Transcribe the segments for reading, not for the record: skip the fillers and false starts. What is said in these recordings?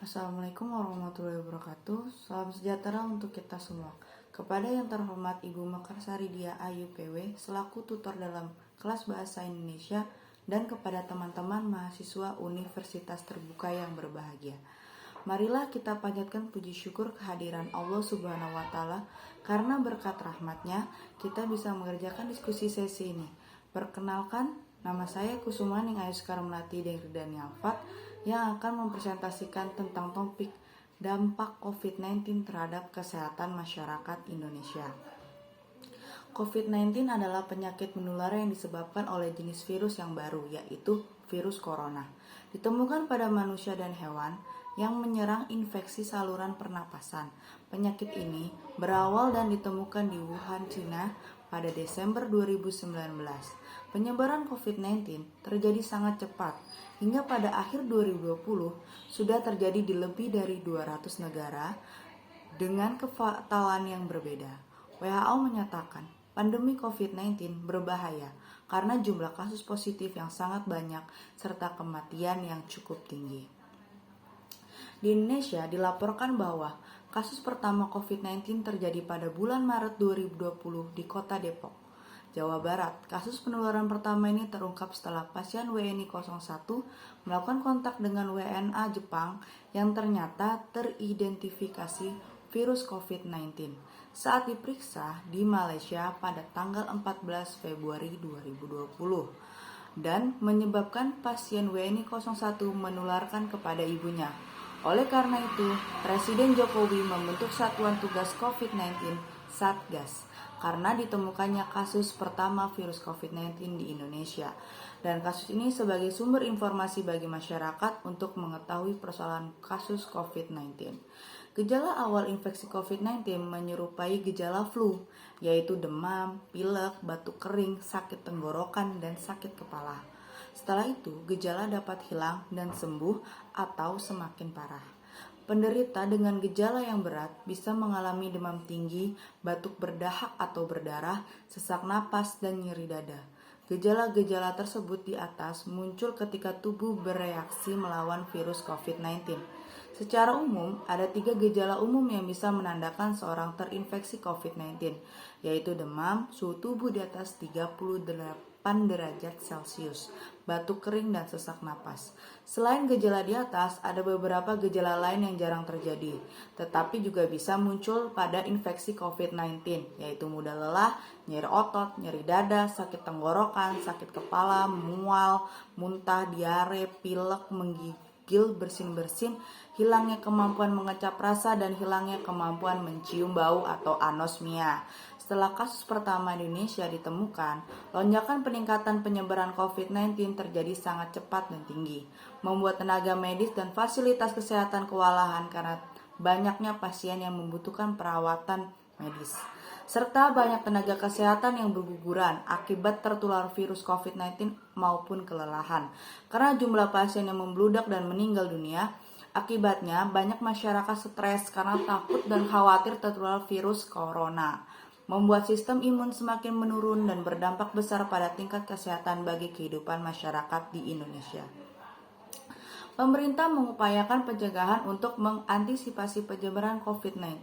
Assalamualaikum warahmatullahi wabarakatuh. Salam sejahtera untuk kita semua. Kepada yang terhormat Ibu Mekarsari Dia Ayu PW selaku tutor dalam kelas Bahasa Indonesia dan kepada teman-teman mahasiswa Universitas Terbuka yang berbahagia. Marilah kita panjatkan puji syukur kehadiran Allah Subhanahu wa Ta'ala karena berkat rahmatnya kita bisa mengerjakan diskusi sesi ini. Perkenalkan, nama saya Kusumaning Ayu Sekar Melati dari Danialfat yang akan mempresentasikan tentang topik dampak COVID-19 terhadap kesehatan masyarakat Indonesia. COVID-19 adalah penyakit menular yang disebabkan oleh jenis virus yang baru, yaitu virus corona. Ditemukan pada manusia dan hewan yang menyerang infeksi saluran pernapasan. Penyakit ini berawal dan ditemukan di Wuhan, Cina pada Desember 2019. Penyebaran COVID-19 terjadi sangat cepat, hingga pada akhir 2020 sudah terjadi di lebih dari 200 negara dengan kefatalan yang berbeda. WHO menyatakan pandemi COVID-19 berbahaya karena jumlah kasus positif yang sangat banyak serta kematian yang cukup tinggi. Di Indonesia dilaporkan bahwa kasus pertama COVID-19 terjadi pada bulan Maret 2020 di kota Depok, Jawa Barat. Kasus penularan pertama ini terungkap setelah pasien WNI 01 melakukan kontak dengan WNA Jepang yang ternyata teridentifikasi virus COVID-19 saat diperiksa di Malaysia pada tanggal 14 Februari 2020 dan menyebabkan pasien WNI 01 menularkan kepada ibunya. Oleh karena itu, Presiden Jokowi membentuk Satuan Tugas COVID-19 Satgas karena ditemukannya kasus pertama virus COVID-19 di Indonesia. Dan kasus ini sebagai sumber informasi bagi masyarakat untuk mengetahui persoalan kasus COVID-19. Gejala awal infeksi COVID-19 menyerupai gejala flu, yaitu demam, pilek, batuk kering, sakit tenggorokan, dan sakit kepala. Setelah itu, gejala dapat hilang dan sembuh atau semakin parah. Penderita dengan gejala yang berat bisa mengalami demam tinggi, batuk berdahak atau berdarah, sesak napas, dan nyeri dada. Gejala-gejala tersebut di atas muncul ketika tubuh bereaksi melawan virus COVID-19. Secara umum, ada 3 gejala umum yang bisa menandakan seorang terinfeksi COVID-19, yaitu demam, suhu tubuh di atas 38 derajat Celcius, batuk kering, dan sesak napas. Selain gejala di atas, ada beberapa gejala lain yang jarang terjadi, tetapi juga bisa muncul pada infeksi COVID-19, yaitu mudah lelah, nyeri otot, nyeri dada, sakit tenggorokan, sakit kepala, mual, muntah, diare, pilek, menggigil, bersin-bersin, hilangnya kemampuan mengecap rasa, dan hilangnya kemampuan mencium bau atau anosmia. Setelah kasus pertama di Indonesia ditemukan, lonjakan peningkatan penyebaran COVID-19 terjadi sangat cepat dan tinggi, membuat tenaga medis dan fasilitas kesehatan kewalahan karena banyaknya pasien yang membutuhkan perawatan medis, serta banyak tenaga kesehatan yang berguguran akibat tertular virus COVID-19 maupun kelelahan. Karena jumlah pasien yang membludak dan meninggal dunia, akibatnya banyak masyarakat stres karena takut dan khawatir tertular virus corona, membuat sistem imun semakin menurun dan berdampak besar pada tingkat kesehatan bagi kehidupan masyarakat di Indonesia. Pemerintah mengupayakan pencegahan untuk mengantisipasi penyebaran COVID-19,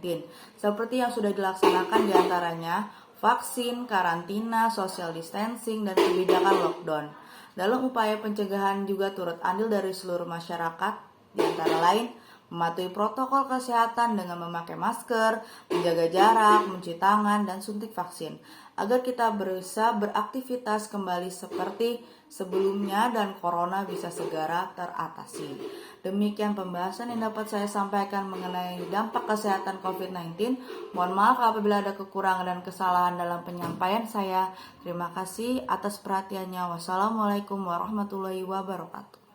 seperti yang sudah dilaksanakan diantaranya vaksin, karantina, social distancing, dan kebijakan lockdown. Dalam upaya pencegahan juga turut andil dari seluruh masyarakat, di antara lain mematuhi protokol kesehatan dengan memakai masker, menjaga jarak, mencuci tangan, dan suntik vaksin, agar kita bisa beraktivitas kembali seperti sebelumnya dan corona bisa segera teratasi. Demikian pembahasan yang dapat saya sampaikan mengenai dampak kesehatan COVID-19. Mohon maaf apabila ada kekurangan dan kesalahan dalam penyampaian saya. Terima kasih atas perhatiannya. Wassalamualaikum warahmatullahi wabarakatuh.